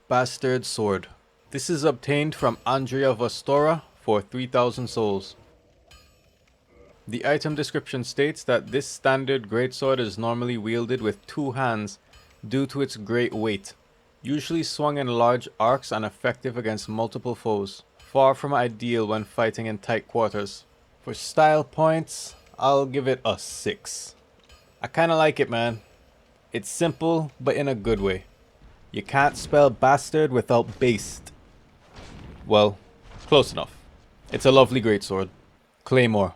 Bastard Sword. This is obtained from Andrea Vostora for 3000 souls. The item description states that this standard greatsword is normally wielded with two hands due to its great weight, usually swung in large arcs and effective against multiple foes, far from ideal when fighting in tight quarters. For style points, I'll give it a 6. I kinda like it, man. It's simple, but in a good way. You can't spell bastard without based. Well, close enough. It's a lovely greatsword. Claymore.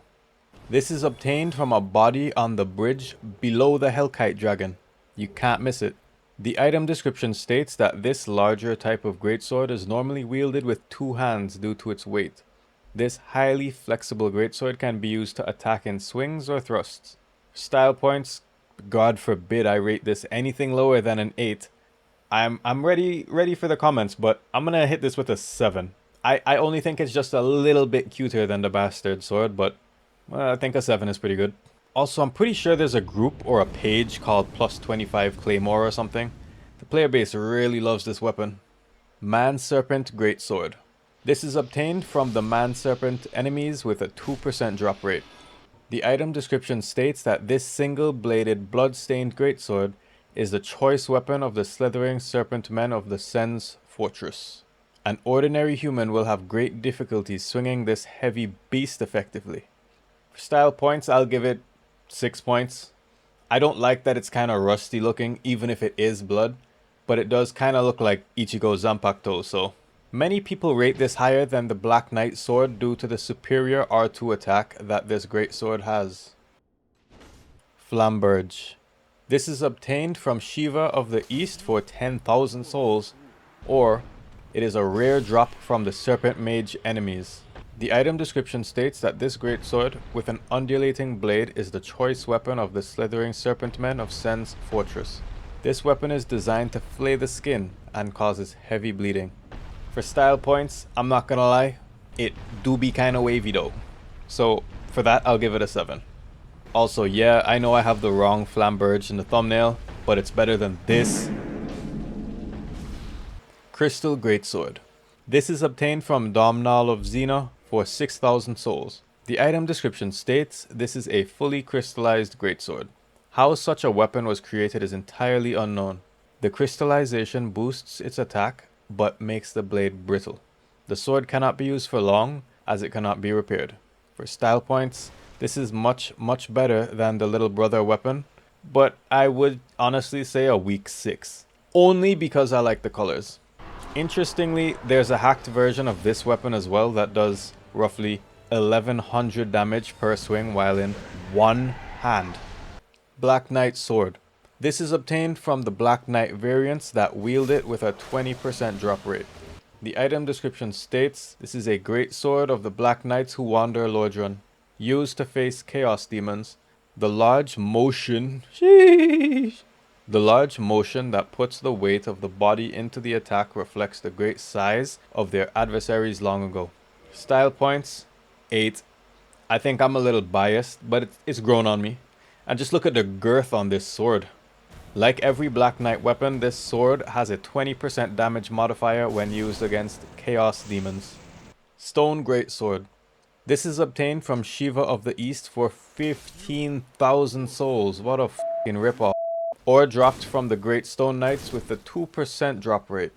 This is obtained from a body on the bridge below the Hellkite Dragon. You can't miss it. The item description states that this larger type of greatsword is normally wielded with two hands due to its weight. This highly flexible greatsword can be used to attack in swings or thrusts. Style points, God forbid I rate this anything lower than an 8. I'm ready for the comments, but I'm gonna hit this with a 7. I only think it's just a little bit cuter than the Bastard Sword, but well, I think a 7 is pretty good. Also, I'm pretty sure there's a group or a page called plus 25 Claymore or something. The player base really loves this weapon. Manerpent Greatsword. This is obtained from the Manerpent enemies with a 2% drop rate. The item description states that this single-bladed blood-stained greatsword is the choice weapon of the slithering serpent men of the Sen's fortress. An ordinary human will have great difficulty swinging this heavy beast effectively. For style points, I'll give it 6 points. I don't like that it's kind of rusty looking, even if it is blood, but it does kind of look like Ichigo Zanpakuto, so. Many people rate this higher than the Black Knight sword due to the superior R2 attack that this greatsword has. Flamberge. This is obtained from Shiva of the East for 10,000 souls, or it is a rare drop from the Serpent Mage enemies. The item description states that this greatsword with an undulating blade is the choice weapon of the slithering serpent men of Sen's fortress. This weapon is designed to flay the skin and causes heavy bleeding. For style points, I'm not gonna lie, it do be kinda wavy though. So for that, I'll give it a 7. Also, yeah, I know I have the wrong Flamberge in the thumbnail, but it's better than this. Crystal Greatsword. This is obtained from Domnall of Xena for 6,000 souls. The item description states this is a fully crystallized greatsword. How such a weapon was created is entirely unknown. The crystallization boosts its attack, but makes the blade brittle. The sword cannot be used for long, as it cannot be repaired. For style points, this is much better than the little brother weapon, but I would honestly say a weak 6. Only because I like the colors. Interestingly, there's a hacked version of this weapon as well that does roughly 1100 damage per swing while in one hand. Black Knight Sword. This is obtained from the Black Knight variants that wield it with a 20% drop rate. The item description states this is a great sword of the Black Knights who wander Lordran, used to face chaos demons. The large motion that puts the weight of the body into the attack reflects the great size of their adversaries long ago. Style points, 8. I think I'm a little biased, but it's grown on me. And just look at the girth on this sword. Like every Black Knight weapon, this sword has a 20% damage modifier when used against chaos demons. Stone Greatsword. This is obtained from Shiva of the East for 15,000 souls. What a f***ing ripoff. Or dropped from the Great Stone Knights with a 2% drop rate.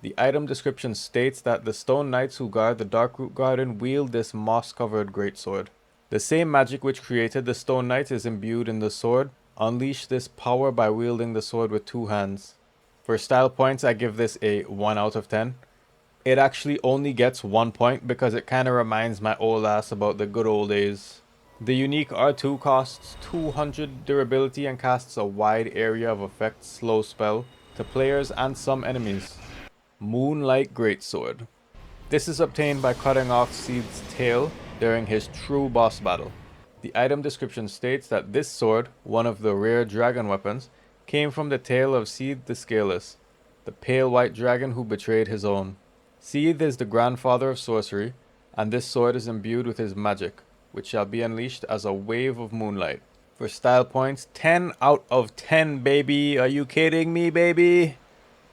The item description states that the Stone Knights who guard the Darkroot Garden wield this moss-covered greatsword. The same magic which created the Stone Knight is imbued in the sword. Unleash this power by wielding the sword with two hands. For style points, I give this a 1 out of 10. It actually only gets 1 point because it kind of reminds my old ass about the good old days. The unique R2 costs 200 durability and casts a wide area of effect slow spell to players and some enemies. Moonlight Greatsword. This is obtained by cutting off Seed's tail during his true boss battle. The item description states that this sword, one of the rare dragon weapons, came from the tail of Seed the Scaleless, the pale white dragon who betrayed his own. Seed is the grandfather of sorcery, and this sword is imbued with his magic, which shall be unleashed as a wave of moonlight. For style points, 10 out of 10, baby. Are you kidding me, baby?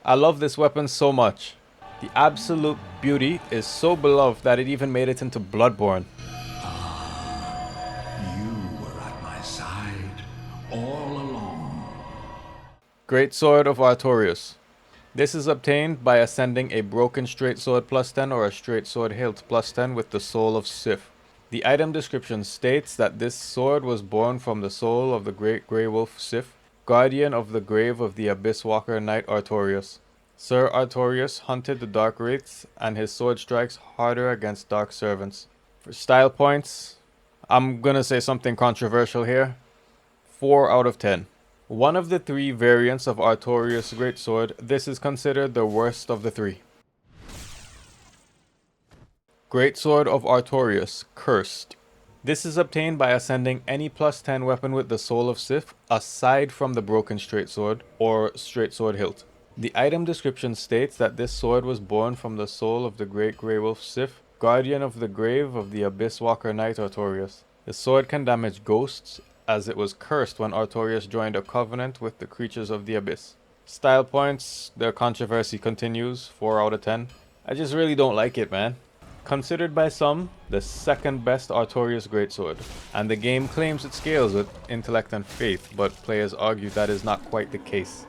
I love this weapon so much. The absolute beauty is so beloved that it even made it into Bloodborne. You were at my side all along. Greatsword of Artorius. This is obtained by ascending a broken straight sword plus 10 or a straight sword hilt plus 10 with the soul of Sif. The item description states that this sword was born from the soul of the great grey wolf Sif, guardian of the grave of the Abyss Walker Knight Artorius. Sir Artorius hunted the Dark Wraiths, and his sword strikes harder against Dark Servants. For style points, I'm gonna say something controversial here. 4 out of 10. One of the 3 variants of Artorius' Greatsword, this is considered the worst of the 3. Greatsword of Artorius, Cursed. This is obtained by ascending any plus 10 weapon with the Soul of Sif aside from the broken straight sword or straight sword hilt. The item description states that this sword was born from the soul of the great grey wolf Sif, guardian of the grave of the Abyss Walker Knight Artorius. The sword can damage ghosts, as it was cursed when Artorius joined a covenant with the creatures of the Abyss. Style points, the controversy continues, 4 out of 10. I just really don't like it, man. Considered by some the second best Artorius Greatsword, and the game claims it scales with intellect and faith, but players argue that is not quite the case.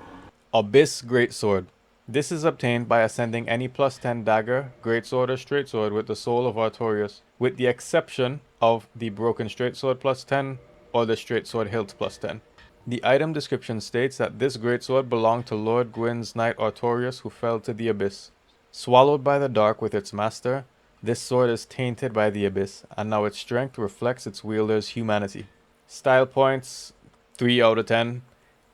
Abyss Greatsword. This is obtained by ascending any plus 10 dagger, greatsword or straightsword with the soul of Artorius, with the exception of the broken straightsword plus 10 or the straightsword hilt plus 10. The item description states that this greatsword belonged to Lord Gwyn's knight Artorius, who fell to the abyss. Swallowed by the dark with its master, this sword is tainted by the abyss, and now its strength reflects its wielder's humanity. Style points, 3 out of 10.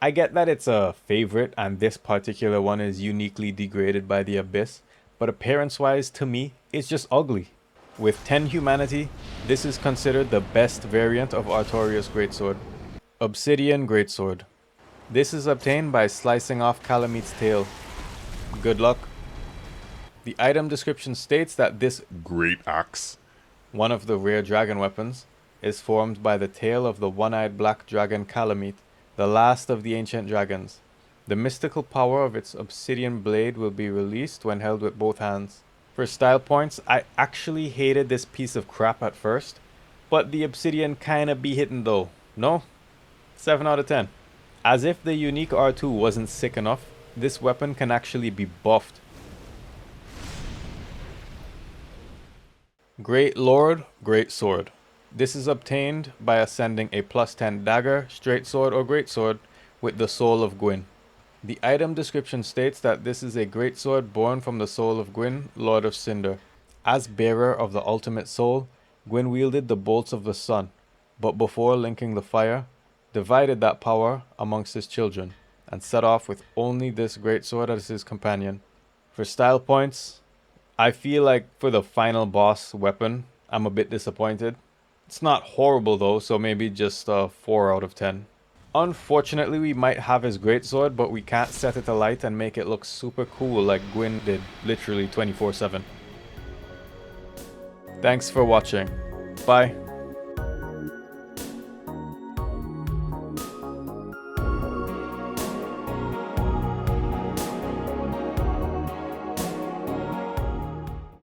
I get that it's a favorite and this particular one is uniquely degraded by the abyss, but appearance wise to me, it's just ugly. With 10 humanity, this is considered the best variant of Artorius' Greatsword. Obsidian Greatsword. This is obtained by slicing off Kalameet's tail. Good luck. The item description states that this great axe, one of the rare dragon weapons, is formed by the tail of the one-eyed black dragon Kalameet, the last of the ancient dragons. The mystical power of its obsidian blade will be released when held with both hands. For style points, I actually hated this piece of crap at first, but the obsidian kinda be hitting though. No? 7 out of 10. As if the unique R2 wasn't sick enough, this weapon can actually be buffed. Great Lord, Greatsword. This is obtained by ascending a plus 10 dagger, straight sword or greatsword with the soul of Gwyn. The item description states that this is a greatsword born from the soul of Gwyn, Lord of Cinder. As bearer of the ultimate soul, Gwyn wielded the bolts of the sun, but before linking the fire, divided that power amongst his children, and set off with only this greatsword as his companion. For style points, I feel like for the final boss weapon, I'm a bit disappointed. It's not horrible though, so maybe just 4 out of 10. Unfortunately, we might have his greatsword, but we can't set it alight and make it look super cool like Gwyn did, literally 24/7. Thanks for watching. Bye.